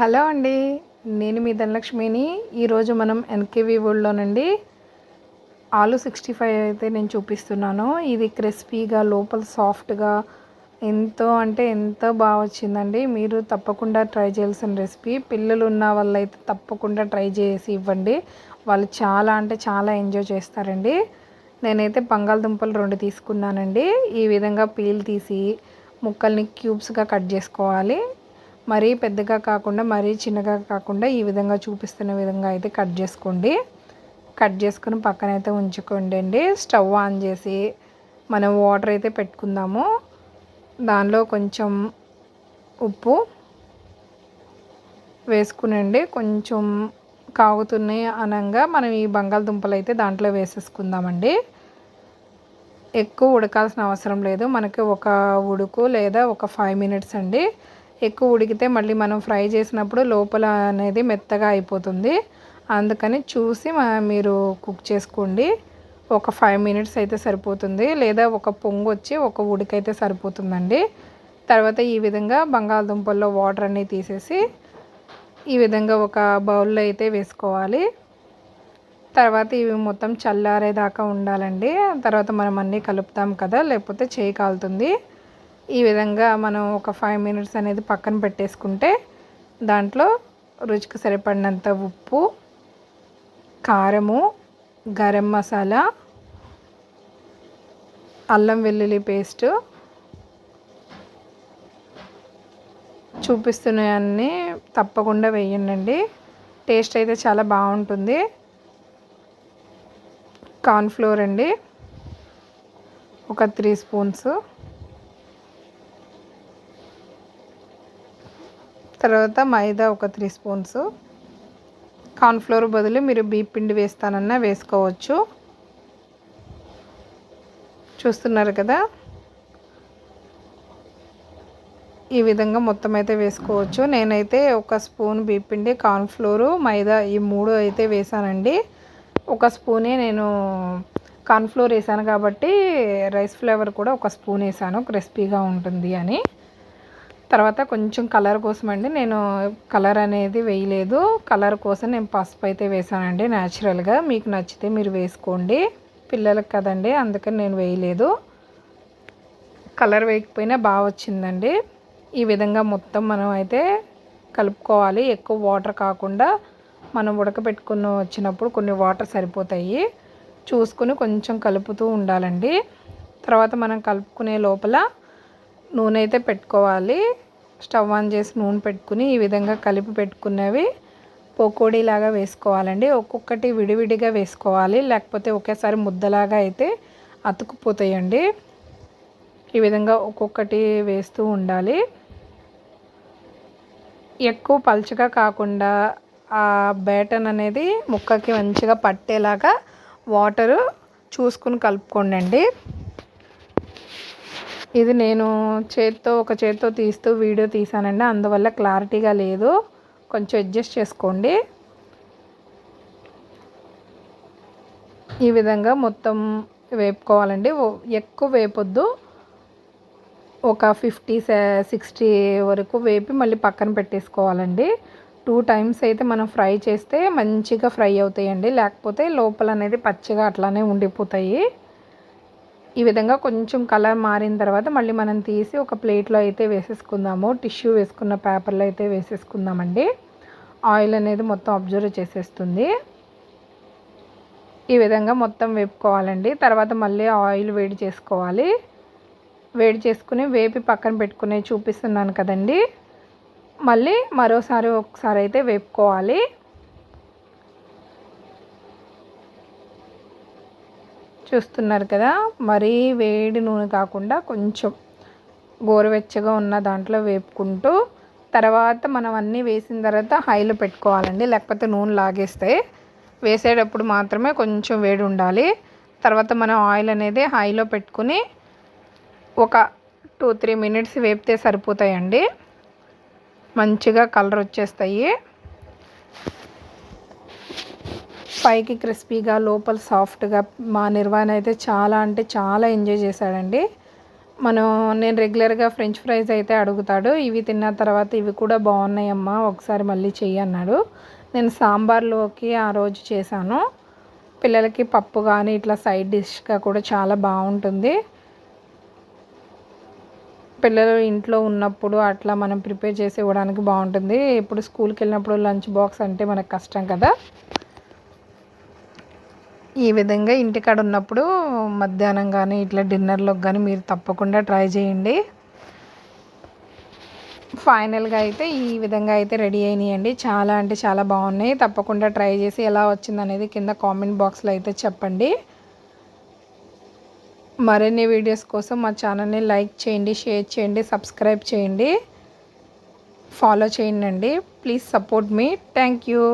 Hello అండి. నేను మీ ధనలక్ష్మిని. ఈరోజు మనం ఎన్‌కేవీ వరల్డ్‌లోనండి ఆలు 65 అయితే నేను చూపిస్తున్నాను. ఇది క్రిస్పీగా లోపల సాఫ్ట్‌గా ఎంతో అంటే ఎంతో బాగా వచ్చిందండి. మీరు తప్పకుండా ట్రై చేయాల్సిన రెసిపీ. పిల్లలు ఉన్న వాళ్ళైతే తప్పకుండా ట్రై చేసి ఇవ్వండి. వాళ్ళు చాలా అంటే చాలా ఎంజాయ్ చేస్తారండి. నేనైతే బంగాళదుంపలు 2 తీసుకున్నానండి. ఈ విధంగా పీల్ తీసి ముక్కల్ని క్యూబ్స్‌గా కట్ చేసుకోవాలి. మరీ పెద్దగా కాకుండా మరీ చిన్నగా కాకుండా ఈ విధంగా చూపిస్తున్న విధంగా అయితే కట్ చేసుకోండి. కట్ చేసుకొని పక్కనైతే ఉంచుకోండి అండి. స్టవ్ ఆన్ చేసి మనం వాటర్ అయితే పెట్టుకుందాము. దానిలో కొంచెం ఉప్పు వేసుకునండి. కొంచెం కాగుతున్నాయి అనంగా మనం ఈ బంగాళదుంపలు అయితే దాంట్లో వేసేసుకుందామండి. ఎక్కువ ఉడకాల్సిన అవసరం లేదు. మనకి ఒక ఉడుకు లేదా ఒక 5 మినిట్స్ అండి. ఎక్కువ ఉడికితే మళ్ళీ మనం ఫ్రై చేసినప్పుడు లోపల అనేది మెత్తగా అయిపోతుంది. అందుకని చూసి మీరు కుక్ చేసుకోండి. ఒక 5 మినిట్స్ అయితే సరిపోతుంది. లేదా ఒక పొంగొచ్చి ఒక ఉడికైతే సరిపోతుందండి. తర్వాత ఈ విధంగా బంగాళదుంపల్లో వాటర్ అన్నీ తీసేసి ఈ విధంగా ఒక బౌల్లో అయితే వేసుకోవాలి. తర్వాత ఇవి మొత్తం చల్లారేదాకా ఉండాలండి. తర్వాత మనం అన్నీ కలుపుతాం కదా, లేకపోతే చేయి కాలుతుంది. ఈ విధంగా మనం ఒక 5 మినిట్స్ అనేది పక్కన పెట్టేసుకుంటే దాంట్లో రుచికి సరిపడినంత ఉప్పు, కారము, గరం మసాలా, అల్లం వెల్లుల్లి పేస్టు చూపిస్తున్నవన్నీ తప్పకుండా వేయండి. టేస్ట్ అయితే చాలా బాగుంటుంది. కార్న్‌ఫ్లోర్ అండి ఒక 3 స్పూన్స్. తర్వాత మైదా ఒక 3 స్పూన్స్. కార్న్‌ఫ్లోర్ బదులు మీరు బియ్యం పిండి వేస్తానన్నా వేసుకోవచ్చు. చూస్తున్నారు కదా, ఈ విధంగా మొత్తం అయితే వేసుకోవచ్చు. నేనైతే ఒక స్పూన్ బియ్యం పిండి, కార్న్‌ఫ్లోర్, మైదా ఈ 3 అయితే వేసానండి. ఒక స్పూనే నేను కార్న్‌ఫ్లోర్ వేసాను కాబట్టి రైస్ ఫ్లేవర్ కూడా ఒక స్పూన్ వేసాను క్రిస్పీగా ఉంటుంది అని. తర్వాత కొంచెం కలర్ కోసం అండి నేను కలర్ అనేది వేయలేదు. కలర్ కోసం నేను పసుపు అయితే వేసానండి న్యాచురల్గా. మీకు నచ్చితే మీరు వేసుకోండి. పిల్లలకు కదండి, అందుకని నేను వేయలేదు. కలర్ వేయకపోయినా బాగా వచ్చిందండి. ఈ విధంగా మొత్తం మనం అయితే కలుపుకోవాలి. ఎక్కువ వాటర్ కాకుండా మనం ఉడకబెట్టుకుని వచ్చినప్పుడు కొన్ని వాటర్ సరిపోతాయి. చూసుకుని కొంచెం కలుపుతూ ఉండాలండి. తర్వాత మనం కలుపుకునే లోపల నూనె అయితే పెట్టుకోవాలి. స్టవ్ ఆన్ చేసి నూనె పెట్టుకుని ఈ విధంగా కలిపి పెట్టుకున్నవి పకోడీలాగా వేసుకోవాలండి. ఒక్కొక్కటి విడివిడిగా వేసుకోవాలి, లేకపోతే ఒకేసారి ముద్దలాగా అయితే అతుక్కుపోతాయండి. ఈ విధంగా ఒక్కొక్కటి వేస్తూ ఉండాలి. ఎక్కువ పలుచగా కాకుండా ఆ బ్యాటర్ అనేది ముక్కకి మంచిగా పట్టేలాగా వాటరు చూసుకుని కలుపుకోండి. ఇది నేను ఒక చేత్తో తీస్తూ వీడియో తీసానండి, అందువల్ల క్లారిటీగా లేదు. కొంచెం అడ్జస్ట్ చేసుకోండి. ఈ విధంగా మొత్తం వేపుకోవాలండి. ఎక్కువ వేపొద్దు. ఒక 50-60 వరకు వేపి మళ్ళీ పక్కన పెట్టేసుకోవాలండి. 2 టైమ్స్ అయితే మనం ఫ్రై చేస్తే మంచిగా ఫ్రై అవుతాయండి. లేకపోతే లోపల అనేది పచ్చిగా అట్లానే ఉండిపోతాయి. ఈ విధంగా కొంచెం కలర్ మారిన తర్వాత మళ్ళీ మనం తీసి ఒక ప్లేట్లో అయితే వేసేసుకుందాము. టిష్యూ వేసుకున్న పేపర్లో అయితే వేసేసుకుందామండి. ఆయిల్ అనేది మొత్తం అబ్జర్వ్ చేసేస్తుంది. ఈ విధంగా మొత్తం వేపుకోవాలండి. తర్వాత మళ్ళీ ఆయిల్ వేడి చేసుకోవాలి. వేడి చేసుకుని వేపి పక్కన పెట్టుకుని చూపిస్తున్నాను కదండి, మళ్ళీ ఒకసారి అయితే వేపుకోవాలి. చూస్తున్నారు కదా, మరీ వేడి నూనె కాకుండా కొంచెం గోరువెచ్చగా ఉన్న దాంట్లో వేపుకుంటూ తర్వాత మనం అన్నీ వేసిన తర్వాత హైలో పెట్టుకోవాలండి, లేకపోతే నూనె లాగేస్తాయి. వేసేటప్పుడు మాత్రమే కొంచెం వేడి ఉండాలి. తర్వాత మనం ఆయిల్ అనేది హైలో పెట్టుకుని ఒక 2-3 మినిట్స్ వేపితే సరిపోతాయండి. మంచిగా కలర్ వచ్చేస్తాయి. పైకి క్రిస్పీగా లోపల సాఫ్ట్గా. మా నిర్వాణ అయితే చాలా అంటే చాలా ఎంజాయ్ చేశాడండి. నేను రెగ్యులర్గా ఫ్రెంచ్ ఫ్రైస్ అయితే అడుగుతాడు. ఇవి తిన్న తర్వాత ఇవి కూడా బాగున్నాయమ్మా ఒకసారి మళ్ళీ చెయ్యి అన్నాడు. నేను సాంబార్లోకి ఆ రోజు చేశాను. పిల్లలకి పప్పు కానీ ఇట్లా సైడ్ డిష్గా కూడా చాలా బాగుంటుంది. పిల్లలు ఇంట్లో ఉన్నప్పుడు అట్లా మనం ప్రిపేర్ చేసి ఇవ్వడానికి బాగుంటుంది. ఇప్పుడు స్కూల్కి వెళ్ళినప్పుడు లంచ్ బాక్స్ అంటే మనకు కష్టం కదా. ఈ విధంగా ఇంటికాడ ఉన్నప్పుడు మధ్యాహ్నం కానీ ఇట్లా డిన్నర్లోకి కానీ మీరు తప్పకుండా ట్రై చేయండి. ఫైనల్గా అయితే ఈ విధంగా అయితే రెడీ అయినాయండి. చాలా అంటే చాలా బాగున్నాయి. తప్పకుండా ట్రై చేసి ఎలా వచ్చిందనేది కింద కామెంట్ బాక్స్లో అయితే చెప్పండి. మరిన్ని వీడియోస్ కోసం మా ఛానల్ని లైక్ చేయండి, షేర్ చేయండి, సబ్స్క్రైబ్ చేయండి, ఫాలో చేయండి. Please support me. Thank you.